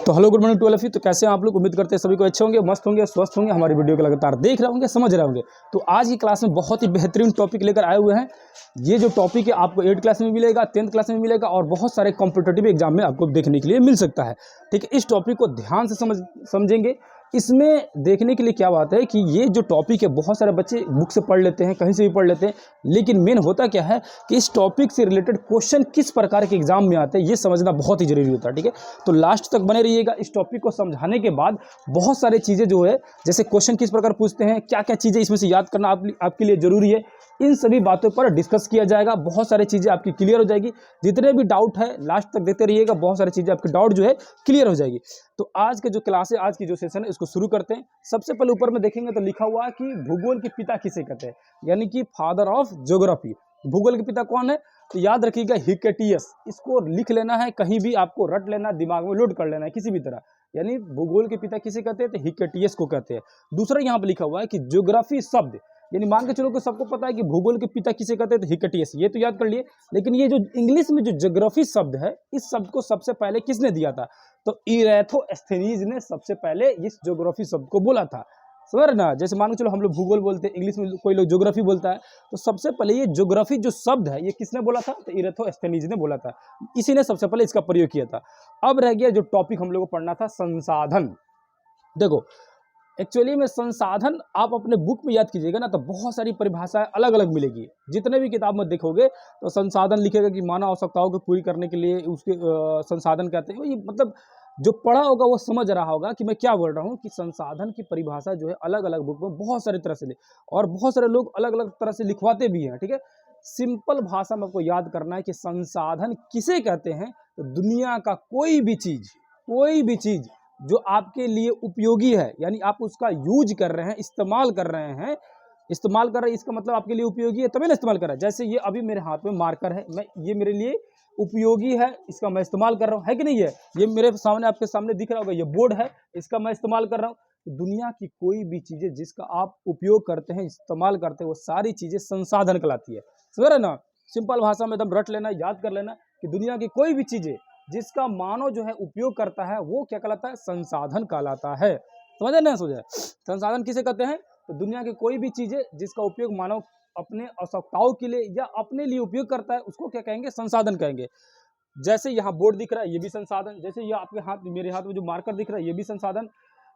तो hello good morning to all of you. तो कैसे हैं आप लोग? उम्मीद करते हैं सभी को अच्छे होंगे, मस्त होंगे, स्वस्थ होंगे, हमारी वीडियो को लगातार देख रहे होंगे, समझ रहे होंगे। तो आज की क्लास में बहुत ही बेहतरीन टॉपिक लेकर आए हुए हैं। ये जो टॉपिक है आपको 8th क्लास में मिलेगा, 10th क्लास में मिलेगा और बहुत सारे कॉम्पिटिटिव एग्जाम में आपको देखने के लिए मिल सकता है। ठीक है, इस टॉपिक को ध्यान से समझेंगे। इसमें देखने के लिए क्या बात है कि ये जो टॉपिक है बहुत सारे बच्चे बुक से पढ़ लेते हैं, कहीं से भी पढ़ लेते हैं, लेकिन मेन होता क्या है कि इस टॉपिक से रिलेटेड क्वेश्चन किस प्रकार के एग्जाम में आते हैं ये समझना बहुत ही जरूरी होता है। ठीक है, तो लास्ट तक बने रहिएगा। इस टॉपिक को समझाने के बाद बहुत सारी चीज़ें जो है, जैसे क्वेश्चन किस प्रकार पूछते हैं, क्या क्या चीज़ें इसमें से याद करना आपके लिए जरूरी है, इन सभी बातों पर डिस्कस किया जाएगा। बहुत सारी चीज़ें आपकी क्लियर हो जाएगी। जितने भी डाउट है लास्ट तक देते रहिएगा, बहुत सारी चीज़ें आपके डाउट जो है क्लियर हो जाएगी। तो आज के जो क्लास है, आज की जो सेशन है, इसको शुरू करते हैं। सबसे पहले ऊपर में देखेंगे तो लिखा हुआ है कि भूगोल के पिता किसे कहते हैं, यानी कि फादर ऑफ ज्योग्राफी। भूगोल के पिता कौन है? तो याद रखिएगा हिक्केटियस। इसको लिख लेना है, कहीं भी आपको रट लेना, दिमाग में लोड कर लेना है किसी भी तरह। यानी भूगोल के पिता किसे कहते हैं? तो हिक्केटियस को कहते हैं। दूसरा यहाँ पे लिखा हुआ है कि ज्योग्राफी शब्द, यानी मान के चलो कि सबको पता है कि भूगोल के पिता किसे कहते हैं? तो हिक्केटियस, ये तो याद कर लिए। लेकिन ये जो इंग्लिश में जो ज्योग्राफी शब्द है, इस शब्द को सबसे पहले किसने दिया था? तो इरेथोस्थेनीज ने सबसे पहले इस ज्योग्राफी शब्द को बोला था। समझ रहे ना? जैसे मान के चलो हम लोग भूगोल बोलते हैं, इंग्लिश में कोई लोग ज्योग्राफी बोलता है, तो सबसे पहले ये ज्योग्राफी जो शब्द है ये किसने बोला था? तो इरेथोस्थेनीज ने बोला था। इसी ने सबसे पहले इसका प्रयोग किया था। अब रह गया जो टॉपिक हम लोग को पढ़ना था, संसाधन। देखो, एक्चुअली में संसाधन आप अपने बुक में याद कीजिएगा ना, तो बहुत सारी परिभाषाएं अलग अलग मिलेगी। जितने भी किताब में देखोगे तो संसाधन लिखेगा कि मानव आवश्यकताओं को पूरी करने के लिए उसके संसाधन कहते हैं। ये मतलब जो पढ़ा होगा वो समझ रहा होगा कि मैं क्या बोल रहा हूँ, कि संसाधन की परिभाषा जो है अलग अलग बुक में बहुत सारी तरह से और बहुत सारे लोग अलग अलग तरह से लिखवाते भी हैं। ठीक है, सिंपल भाषा में आपको याद करना है कि संसाधन किसे कहते हैं? तो दुनिया का कोई भी चीज जो आपके लिए उपयोगी है, यानी आप उसका यूज कर रहे हैं, इस्तेमाल कर रहे हैं, इसका मतलब आपके लिए उपयोगी है तभी ना इस्तेमाल कर रहा है। जैसे ये अभी मेरे हाथ में मार्कर है, ये मेरे लिए उपयोगी है, इसका मैं इस्तेमाल कर रहा हूँ, है कि नहीं है? ये मेरे सामने, आपके सामने दिख रहा होगा, ये बोर्ड है, इसका मैं इस्तेमाल कर रहा हूँ। तो दुनिया की कोई भी चीजें जिसका आप उपयोग करते हैं, इस्तेमाल करते हैं, वो सारी चीजें संसाधन कहलाती है। समझ रहे ना? सिंपल भाषा में एकदम रट लेना, याद कर लेना कि दुनिया की कोई भी चीजें जिसका मानव जो है उपयोग करता है वो क्या कहलाता है? संसाधन कहलाता है। समझे ना? समझे? संसाधन किसे कहते हैं? तो दुनिया की कोई भी चीजें जिसका उपयोग मानव अपने आवश्यकताओं के लिए या अपने लिए उपयोग करता है, उसको क्या कहेंगे? संसाधन कहेंगे। जैसे यहाँ बोर्ड दिख रहा है, ये भी संसाधन। जैसे ये आपके हाथ, मेरे हाथ में जो मार्कर दिख रहा है, ये भी संसाधन।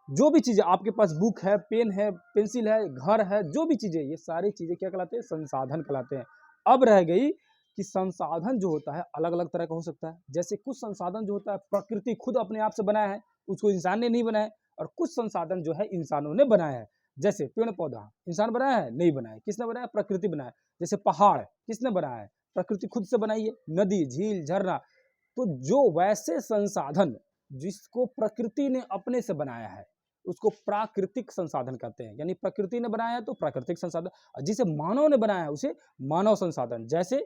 जो भी चीजें आपके पास, बुक है, पेन है, पेंसिल है, घर है, जो भी चीजें, ये सारी चीजें क्या कहलाते हैं? संसाधन कहलाते हैं। अब रह गई कि संसाधन जो होता है अलग अलग तरह का हो सकता है। जैसे कुछ संसाधन जो होता है प्रकृति खुद अपने आप से बनाया है, उसको इंसान ने नहीं बनाया, और कुछ संसाधन जो है इंसानों ने बनाया है। जैसे पेड़ पौधा इंसान बनाया है? नहीं बनाया। किसने बनाया? प्रकृति बनाया। जैसे पहाड़ किसने बनाया है? प्रकृति खुद से बनाई है। नदी, झील, झरना। तो जो वैसे संसाधन जिसको प्रकृति ने अपने से बनाया है उसको प्राकृतिक संसाधन कहते हैं। यानी प्रकृति ने बनाया है तो प्राकृतिक संसाधन, जिसे मानव ने बनाया है उसे मानव संसाधन। जैसे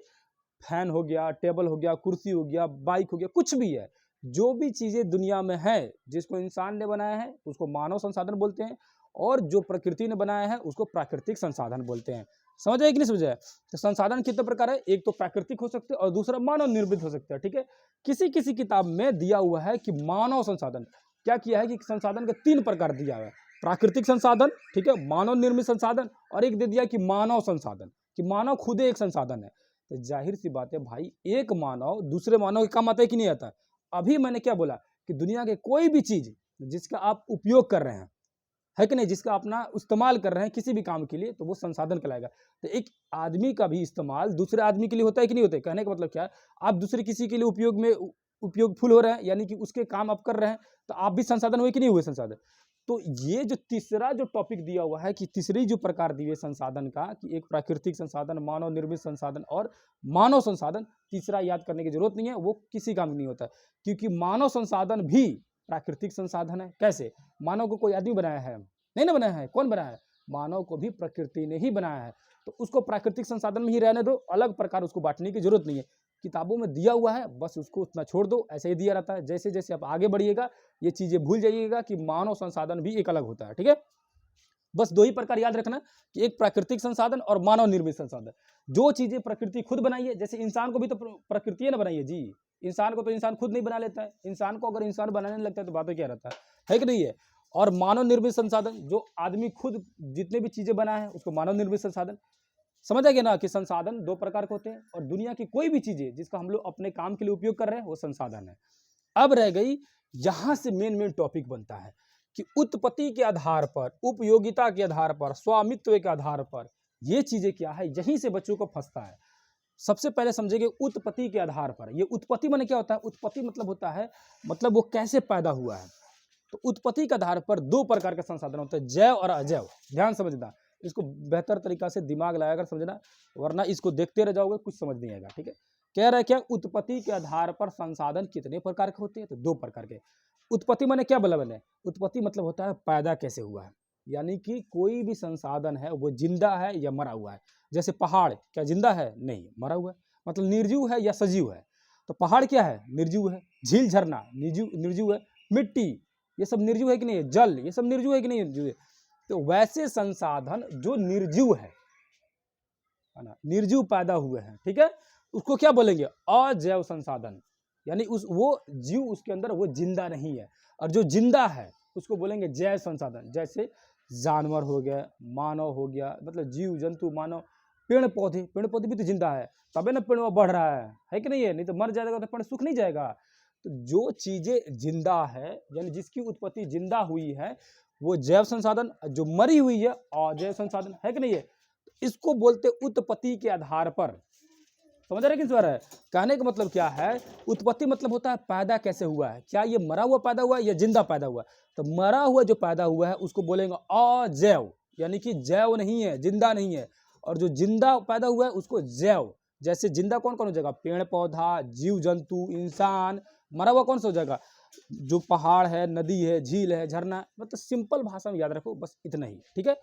फैन हो गया, टेबल हो गया, कुर्सी हो गया, बाइक हो गया, कुछ भी है, जो भी चीजें दुनिया में है जिसको इंसान ने बनाया है उसको मानव संसाधन बोलते हैं, और जो प्रकृति ने बनाया है उसको प्राकृतिक संसाधन बोलते हैं। समझ आए कि नहीं समझे? तो संसाधन कितने प्रकार है? एक तो प्राकृतिक हो सकते हैं और दूसरा मानव निर्मित हो सकते हैं। ठीक है, किसी किसी किताब में दिया हुआ है कि मानव संसाधन, क्या किया है कि संसाधन के 3 प्रकार दिया हुआ है। प्राकृतिक संसाधन, ठीक है, मानव निर्मित संसाधन, और एक दे दिया कि मानव संसाधन, कि मानव खुद एक संसाधन है। तो जाहिर सी बात है भाई, एक मानव दूसरे मानव के काम आता है कि नहीं आता? अभी मैंने क्या बोला कि दुनिया के कोई भी चीज जिसका आप उपयोग कर रहे हैं, है कि नहीं, जिसका अपना इस्तेमाल कर रहे हैं किसी भी काम के लिए, तो वो संसाधन कहलाएगा। तो एक आदमी का भी इस्तेमाल दूसरे आदमी के लिए होता है कि नहीं होता है? कहने का मतलब क्या है, आप दूसरे किसी के लिए उपयोगफुल हो रहे हैं, यानी कि उसके काम आप कर रहे हैं, तो आप भी संसाधन हुए कि नहीं हुए? संसाधन। तो ये जो तीसरा जो टॉपिक दिया हुआ है कि तीसरी जो प्रकार दिए संसाधन का, कि एक प्राकृतिक संसाधन, मानव निर्मित संसाधन और मानव संसाधन, तीसरा याद करने की जरूरत नहीं है, वो किसी काम नहीं होता, क्योंकि मानव संसाधन भी प्राकृतिक संसाधन है। कैसे? मानव को कोई आदमी बनाया है? नहीं ना बनाया है। कौन बनाया है? मानव को भी प्रकृति ने ही बनाया है। तो उसको प्राकृतिक संसाधन में ही रहने दो, अलग प्रकार उसको बांटने की जरूरत नहीं है। किताबों में दिया हुआ है, बस उसको उतना छोड़ दो, ऐसे ही दिया रहता है। जैसे जैसे आप आगे बढ़िएगा ये चीजें भूल जाइएगा कि मानव संसाधन भी एक अलग होता है। ठीक है, बस 2 ही प्रकार याद रखना कि एक प्राकृतिक संसाधन और मानव निर्मित संसाधन। जो चीजें प्रकृति खुद बनाई है, जैसे इंसान को भी तो प्रकृति ने बनाई है जी, इंसान को तो इंसान खुद नहीं बना लेता है, इंसान को अगर इंसान बनाने लगता है तो बातें क्या रहता है कि नहीं है। और मानव निर्मित संसाधन, जो आदमी खुद जितने भी चीजें बना है उसको मानव निर्मित संसाधन। समझ आ गया ना कि संसाधन दो प्रकार के होते हैं, और दुनिया की कोई भी चीजें जिसका हम लोग अपने काम के लिए उपयोग कर रहे हैं वो संसाधन है। अब रह गई यहां से मेन टॉपिक बनता है कि उत्पत्ति के आधार पर, उपयोगिता के आधार पर, स्वामित्व के आधार पर ये चीजें क्या है, यहीं से बच्चों को फंसता है। सबसे पहले समझेंगे उत्पत्ति के आधार पर। ये उत्पत्ति माने क्या होता है? उत्पत्ति मतलब होता है, मतलब वो कैसे पैदा हुआ है। तो उत्पत्ति के आधार पर दो प्रकार के संसाधन होते हैं, जैव और अजैव। ध्यान समझना, इसको बेहतर तरीका से दिमाग लगाकर समझना, वरना इसको देखते रह जाओगे कुछ समझ नहीं आएगा। ठीक है, कह रहा है क्या, उत्पत्ति के आधार पर संसाधन कितने प्रकार के होते हैं? तो दो प्रकार के। उत्पत्ति माने क्या मतलब है? उत्पत्ति मतलब होता है पैदा कैसे हुआ है, यानी कि कोई भी संसाधन है वो जिंदा है या मरा हुआ है। जैसे पहाड़ क्या जिंदा है? नहीं, मरा हुआ है। मतलब निर्जीव है या सजीव है? तो पहाड़ क्या है? निर्जीव है। झील झरना निर्जीव है। मिट्टी ये सब निर्जीव है कि नहीं? जल ये सब निर्जीव है कि नहीं? तो वैसे संसाधन जो निर्जीव है ना, निर्जीव पैदा हुए हैं, ठीक है, उसको क्या बोलेंगे? अजैव संसाधन। यानी वो जीव उसके अंदर वो जिंदा नहीं है, और जो जिंदा है उसको बोलेंगे जैव संसाधन। जैसे जानवर हो गया, मानव हो गया, मतलब जीव जंतु, मानव, पेड़ पौधे भी तो जिंदा है, तबे ना पेड़ बढ़ रहा है कि नहीं है? नहीं तो मर जाएगा तो पेड़ सूख नहीं जाएगा। तो जो चीजें जिंदा है, यानी जिसकी उत्पत्ति जिंदा हुई है, वो जैव संसाधन। जो मरी हुई है अजैव संसाधन, है कि नहीं है? इसको बोलते उत्पत्ति के आधार पर। समझ रहे किस बार है? कहने का मतलब क्या है, उत्पत्ति मतलब होता है पैदा कैसे हुआ है। क्या ये मरा हुआ पैदा हुआ है या जिंदा पैदा हुआ है? तो मरा हुआ जो पैदा हुआ है उसको बोलेंगे अजैव, यानी कि जैव नहीं है, जिंदा नहीं है। और जो जिंदा पैदा हुआ है उसको जैव। जैसे जिंदा कौन कौन हो जाएगा? पेड़ पौधा, जीव जंतु, इंसान। मरा हुआ कौन सा हो जाएगा? जो पहाड़ है, नदी है, झील है, झरना। मतलब सिंपल भाषा में याद रखो, बस इतना ही। ठीक है,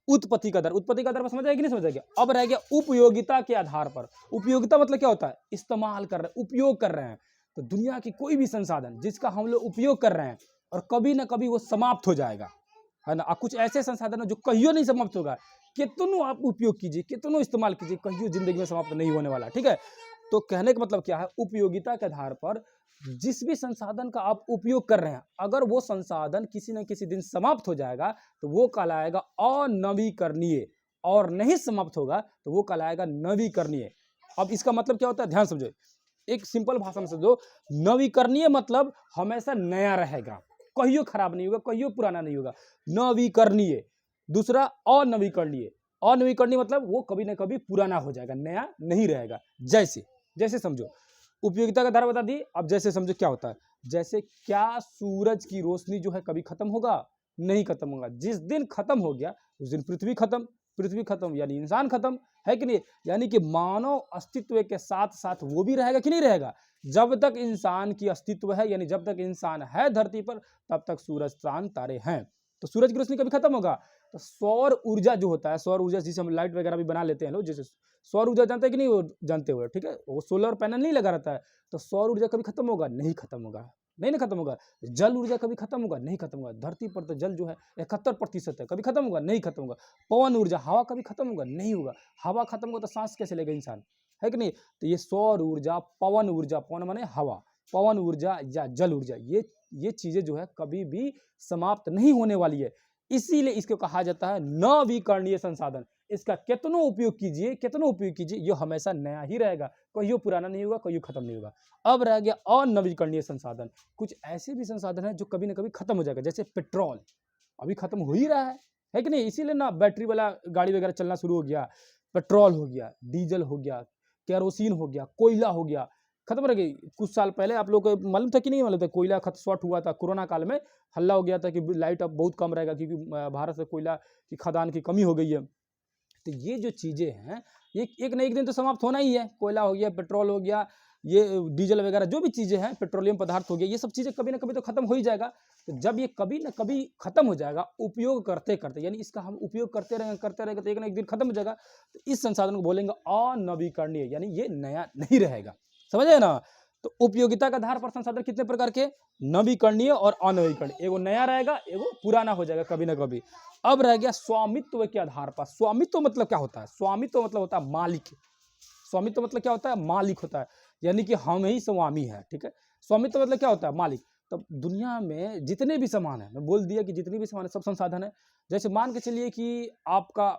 उत्पत्ति का दर, उत्पत्ति का दर पर समझ आएगी नहीं समझ आएगी? अब रह गया उपयोगिता के आधार पर। उपयोगिता मतलब क्या होता है? इस्तेमाल कर रहे हैं, उपयोग कर रहे हैं। तो दुनिया की कोई भी संसाधन जिसका हम लोग उपयोग कर रहे हैं और कभी ना कभी वो समाप्त हो जाएगा, है ना। कुछ ऐसे संसाधन जो कहियो नहीं समाप्त होगा, कितनों आप उपयोग कीजिए, कितनों इस्तेमाल कीजिए, कहियो जिंदगी में समाप्त नहीं होने वाला। ठीक है, तो कहने का मतलब क्या है, उपयोगिता के आधार पर जिस भी संसाधन का आप उपयोग कर रहे हैं, अगर वो संसाधन किसी न किसी दिन समाप्त हो जाएगा तो वो कहलाएगा अनवीकरणीय, और नहीं समाप्त होगा तो वो कहलाएगा नवीकरणीय। अब इसका मतलब क्या होता है, ध्यान समझो, एक सिंपल भाषा में समझो। नवीकरणीय मतलब हमेशा नया रहेगा, कहियो खराब नहीं होगा, कहियो पुराना नहीं होगा, नवीकरणीय। दूसरा अनवीकरणीय, अनवीकरणीय मतलब वो कभी ना कभी पुराना हो जाएगा, नया नहीं रहेगा। जैसे समझो, उपयोगिता का धारा बता दी। अब जैसे समझो क्या होता है, जैसे क्या सूरज की रोशनी जो है कभी खत्म होगा? नहीं खत्म होगा। जिस दिन खत्म हो गया उस दिन पृथ्वी खत्म यानी इंसान खत्म, है कि नहीं? यानी कि मानव अस्तित्व के साथ साथ वो भी रहेगा कि नहीं रहेगा? जब तक इंसान की अस्तित्व है, यानी जब तक इंसान है धरती पर, तब तक सूरज चांद तारे हैं। तो सूरज की रोशनी कभी खत्म होगा? तो सौर ऊर्जा जो होता है, सौर ऊर्जा जिसे हम लाइट वगैरह भी बना लेते हैं लोग, जैसे सौर ऊर्जा जानते हैं कि नहीं? वो जानते हो, ठीक है, वो सोलर पैनल नहीं लगा रहता है। तो सौर ऊर्जा कभी खत्म होगा? नहीं खत्म होगा, नहीं ना खत्म होगा। जल ऊर्जा कभी खत्म होगा? नहीं खत्म होगा। धरती पर तो जल जो है 71% है, कभी खत्म होगा? नहीं खत्म होगा। पवन ऊर्जा, हवा कभी खत्म होगा? नहीं होगा। हवा खत्म होगा तो सांस कैसे लेगा इंसान, है कि नहीं? तो ये सौर ऊर्जा, पवन ऊर्जा, पवन माने हवा, पवन ऊर्जा या जल ऊर्जा, ये चीजें जो है कभी भी समाप्त नहीं होने वाली है। इसीलिए इसको कहा जाता है नवीकरणीय संसाधन। इसका कितनों उपयोग कीजिए, ये हमेशा नया ही रहेगा, कहियो पुराना नहीं होगा, कहियो खत्म नहीं होगा। अब रह गया अनवीकरणीय संसाधन। कुछ ऐसे भी संसाधन है जो कभी ना कभी खत्म हो जाएगा। जैसे पेट्रोल अभी खत्म हो ही रहा है कि नहीं? इसीलिए ना बैटरी वाला गाड़ी वगैरह चलना शुरू हो गया। पेट्रोल हो गया, डीजल हो गया, केरोसिन हो गया, कोयला हो गया, खत्म रह गई। कुछ साल पहले आप लोग को मालूम था कि नहीं मालूम था, कोयला शॉर्ट हुआ था कोरोना काल में, हल्ला हो गया था कि लाइट अब बहुत कम रहेगा क्योंकि भारत से कोयला की खदान की कमी हो गई है। तो ये जो चीजें हैं, ये एक न एक दिन तो समाप्त होना ही है। कोयला हो गया, पेट्रोल हो गया, ये डीजल वगैरह जो भी चीजें हैं, पेट्रोलियम पदार्थ हो गया, ये सब चीजें कभी ना कभी तो खत्म हो ही जाएगा। तो जब ये कभी ना कभी खत्म हो जाएगा, उपयोग करते करते, यानी इसका हम उपयोग करते रहेंगे तो एक ना एक दिन खत्म हो जाएगा। तो इस संसाधन को बोलेंगे अनवीकरणीय, यानी ये नया नहीं रहेगा। समझे ना? तो उपयोगिता के आधार पर संसाधन कितने प्रकार के? नवीकरणीय और अनवीकरणीय। एगो नया रहेगा, एगो पुराना हो जाएगा कभी ना कभी। अब रह गया स्वामित्व के आधार पर। स्वामित्व मतलब क्या होता है? स्वामित्व मतलब होता है मालिक। स्वामित्व मतलब क्या होता है? मालिक होता है। यानी कि हम ही स्वामी हैं, ठीक है। स्वामित्व मतलब क्या होता है? मालिक। तो दुनिया में जितने भी सामान है, मैं बोल दिया कि जितने भी सामान है सब संसाधन है। जैसे मान के चलिए कि आपका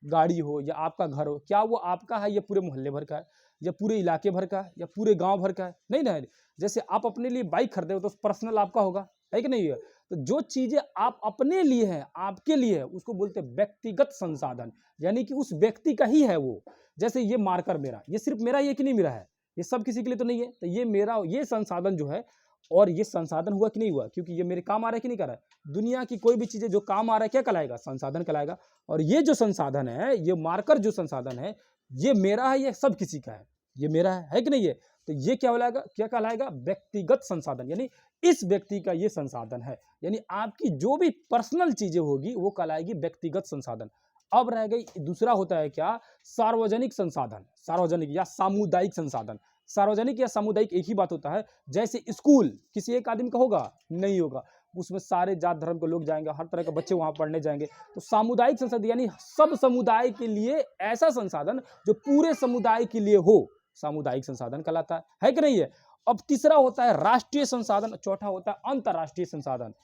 गाड़ी हो या आपका घर हो, क्या वो आपका है या पूरे मोहल्ले भर का है या पूरे इलाके भर का है या पूरे गांव भर का है? नहीं ना है। जैसे आप अपने लिए बाइक खरीदे हो तो पर्सनल आपका होगा, है कि नहीं है? तो जो चीजें आप अपने लिए हैं, आपके लिए है, उसको बोलते हैं व्यक्तिगत संसाधन, यानी कि उस व्यक्ति का ही है वो। जैसे ये मार्कर मेरा, ये सिर्फ मेरा ही है कि नहीं मेरा है? ये सब किसी के लिए तो नहीं है। तो ये मेरा, ये संसाधन जो है, और ये संसाधन हुआ कि नहीं हुआ? क्योंकि ये मेरे काम आ रहा है कि नहीं कर रहा है? दुनिया की कोई भी चीजें जो काम आ रहा है क्या कहलाएगा? संसाधन कहलाएगा। और ये जो संसाधन है, ये मार्कर जो संसाधन है, ये मेरा है, ये सब किसी का है, ये मेरा है कि नहीं है? तो ये क्या कहलाएगा? क्या कहलाएगा? व्यक्तिगत संसाधन, यानी इस व्यक्ति का ये संसाधन है। यानी आपकी जो भी पर्सनल चीजें होगी वो कहलाएगी व्यक्तिगत संसाधन। अब रह गई, दूसरा होता है क्या? सार्वजनिक संसाधन, सार्वजनिक या सामुदायिक संसाधन। सार्वजनिक या सामुदायिक एक ही बात होता है। जैसे स्कूल किसी एक आदमी का होगा? नहीं होगा, उसमें सारे जात धर्म के लोग जाएंगे, हर तरह के बच्चे वहां पढ़ने जाएंगे। तो सामुदायिक संसाधन यानी सब समुदाय के लिए ऐसा संसाधन जो पूरे समुदाय के लिए हो, सामुदायिक संसाधन कहलाता है कि नहीं है? अब तीसरा होता है राष्ट्रीय संसाधन, चौथा होता है अंतर्राष्ट्रीय संसाधन।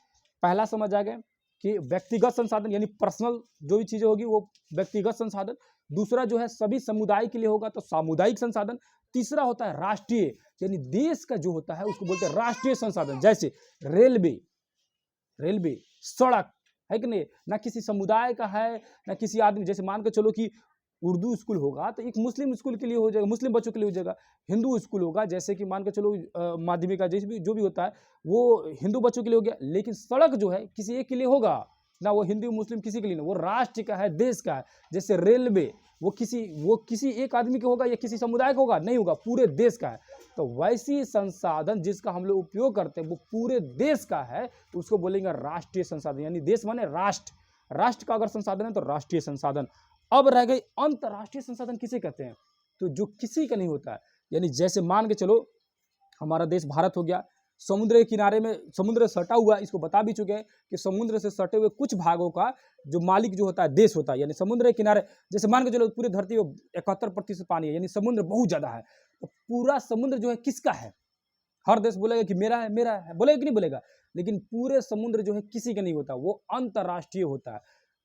पहला समझ आ गया कि व्यक्तिगत संसाधन यानी पर्सनल जो भी चीजें होगी वो व्यक्तिगत संसाधन। दूसरा जो है सभी समुदाय के लिए होगा तो सामुदायिक संसाधन। तीसरा होता है राष्ट्रीय, यानी देश का जो होता है उसको बोलते हैं राष्ट्रीय संसाधन। जैसे रेलवे, रेलवे, सड़क, है कि नहीं? ना किसी समुदाय का है ना किसी आदमी। जैसे मान के चलो कि उर्दू स्कूल होगा तो एक मुस्लिम स्कूल के लिए हो जाएगा, मुस्लिम बच्चों के लिए हो जाएगा। हिंदू स्कूल होगा, जैसे कि मान के चलो माध्यमिक का जैसे भी जो भी होता है वो हिंदू बच्चों के लिए हो गया। लेकिन सड़क जो है किसी एक के लिए होगा ना, वो हिंदू मुस्लिम किसी के लिए नहीं, वो राष्ट्र का है, देश का है। जैसे रेलवे वो किसी एक आदमी का होगा या किसी समुदाय का होगा? नहीं होगा, पूरे देश का है। तो वैसी संसाधन जिसका हम लोग उपयोग करते हैं वो पूरे देश का है, उसको बोलेंगे राष्ट्रीय संसाधन। यानी देश माने राष्ट्र, राष्ट्र का अगर संसाधन है तो राष्ट्रीय संसाधन। अब रह गई अंतर्राष्ट्रीय संसाधन किसे कहते हैं? तो जो किसी का नहीं होता है, यानी जैसे मान के चलो हमारा देश भारत हो गया, समुद्र के किनारे में समुद्र सटा हुआ, इसको बता भी चुके हैं कि समुद्र से सटे हुए कुछ भागों का जो मालिक जो होता है देश होता है। यानी समुद्र के किनारे, जैसे मान के चलो पूरी धरती में 71% पानी है, यानी समुद्र बहुत ज्यादा है। तो पूरा समुद्र जो है किसका है? हर देश बोलेगा कि मेरा है, मेरा है, बोलेगा कि नहीं बोलेगा? लेकिन पूरे समुद्र जो है किसी का नहीं होता, वो अंतर्राष्ट्रीय होता है।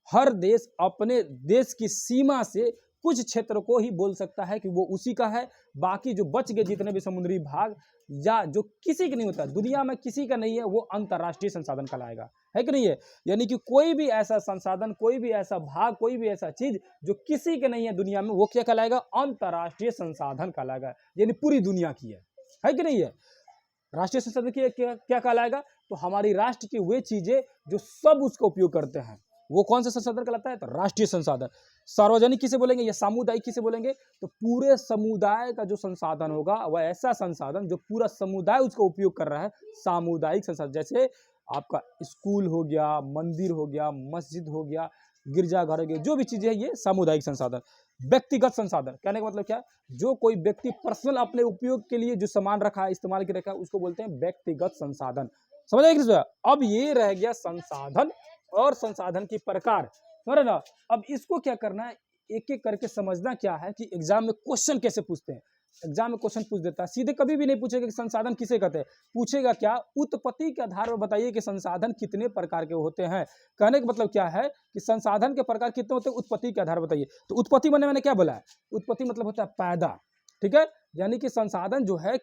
हर देश अपने देश की सीमा से कुछ क्षेत्र को ही बोल सकता है कि वो उसी का है। बाकी जो बच गए जितने भी समुद्री भाग या जो किसी का नहीं होता, दुनिया में किसी का नहीं है, वो अंतर्राष्ट्रीय संसाधन कहलाएगा, है कि नहीं है? यानी कि कोई भी ऐसा संसाधन, कोई भी ऐसा भाग, कोई भी ऐसा चीज जो किसी के नहीं है दुनिया में, वो क्या कहलाएगा? अंतर्राष्ट्रीय संसाधन कहलाएगा, यानी पूरी दुनिया की है कि नहीं है? राष्ट्रीय संसाधन क्या कहलाएगा? तो हमारी राष्ट्र की वे चीजें जो सब उसका उपयोग करते हैं, वो कौन सा संसाधन कहलाता है? तो राष्ट्रीय संसाधन। सार्वजनिक किसे बोलेंगे या सामुदायिक किसे बोलेंगे? तो पूरे समुदाय का जो संसाधन होगा वह ऐसा संसाधन जो पूरा समुदाय उसका उपयोग कर रहा है, सामुदायिक संसाधन। जैसे आपका स्कूल हो गया, मंदिर हो गया, मस्जिद हो गया, गिरजाघर हो गया, जो भी चीजें है ये सामुदायिक संसाधन। व्यक्तिगत संसाधन कहने का मतलब क्या? जो कोई व्यक्ति पर्सनल अपने उपयोग के लिए जो सामान रखा है, इस्तेमाल के रखा है, उसको बोलते हैं व्यक्तिगत संसाधन। समझ आए? अब ये रह गया संसाधन और संसाधन की प्रकार, समझ ना? अब इसको क्या करना है, एक एक करके समझना क्या है कि एग्जाम में क्वेश्चन कैसे पूछते हैं। एग्जाम में क्वेश्चन पूछ देता है, सीधे कभी भी नहीं पूछेगा कि संसाधन किसे कहते हैं। पूछेगा क्या? उत्पत्ति के आधार पर बताइए कि संसाधन कितने प्रकार के होते हैं। कहने का मतलब क्या है कि संसाधन के प्रकार कितने होते हैं, उत्पत्ति के आधार पर बताइए। तो उत्पत्ति मैंने क्या बोला है? उत्पत्ति मतलब होता है पैदा, ठीक है? यानी कि संसाधन जो है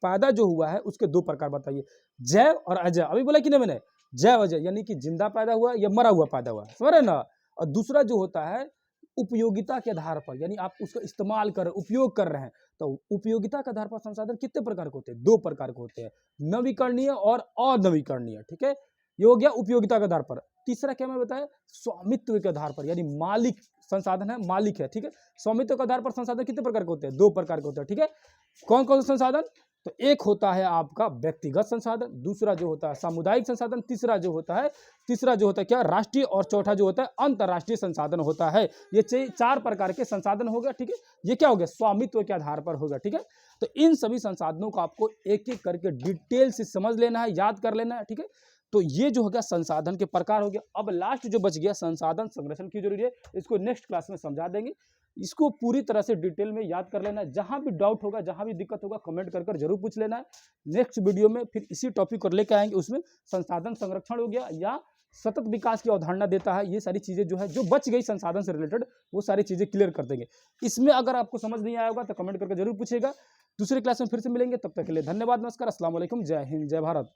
पैदा जो हुआ है उसके दो प्रकार बताइए, जैव और अजैव। अभी बोला कि नहीं मैंने? जैव अजैव, यानी कि जिंदा पैदा हुआ या मरा हुआ पैदा हुआ, समझ रहे ना? और दूसरा जो होता है उपयोगिता के आधार पर, यानी आप उसका इस्तेमाल कर उपयोग कर रहे हैं। तो उपयोगिता के आधार पर संसाधन कितने प्रकार के होते हैं? दो प्रकार के होते हैं, नवीकरणीय और अनवीकरणीय, ठीक है? ये हो गया उपयोगिता के आधार पर। तीसरा क्या मैं बताया? स्वामित्व के आधार पर, यानी मालिक संसाधन है, मालिक है, ठीक है? स्वामित्व के आधार पर संसाधन कितने प्रकार के होते हैं? दो प्रकार के होते हैं, ठीक है? कौन कौन से संसाधन? तो एक होता है आपका व्यक्तिगत संसाधन, दूसरा जो होता है सामुदायिक संसाधन, तीसरा जो होता है क्या? राष्ट्रीय, और चौथा जो होता है अंतर्राष्ट्रीय संसाधन होता है। ये चार प्रकार के संसाधन हो गया, ठीक है? ये क्या हो गया? स्वामित्व के आधार पर होगा, ठीक है? तो इन सभी संसाधनों को आपको एक एक करके डिटेल से समझ लेना है, याद कर लेना है, ठीक है? तो ये जो हो गया संसाधन के प्रकार हो गया। अब लास्ट जो बच गया संसाधन संरक्षण की जरूरी है, इसको नेक्स्ट क्लास में समझा देंगे। इसको पूरी तरह से डिटेल में याद कर लेना है। जहाँ भी डाउट होगा, जहाँ भी दिक्कत होगा, कमेंट कर जरूर पूछ लेना है। नेक्स्ट वीडियो में फिर इसी टॉपिक को लेकर आएंगे, उसमें संसाधन संरक्षण हो गया या सतत विकास की अवधारणा देता है, ये सारी चीज़ें जो है जो बच गई संसाधन से रिलेटेड, वो सारी चीज़ें क्लियर कर देंगे। इसमें अगर आपको समझ नहीं आया होगा तो कमेंट करके जरूर पूछेगा। दूसरे क्लास में फिर से मिलेंगे, तब तक के लिए धन्यवाद, नमस्कार, अस्सलाम वालेकुम, जय हिंद, जय भारत।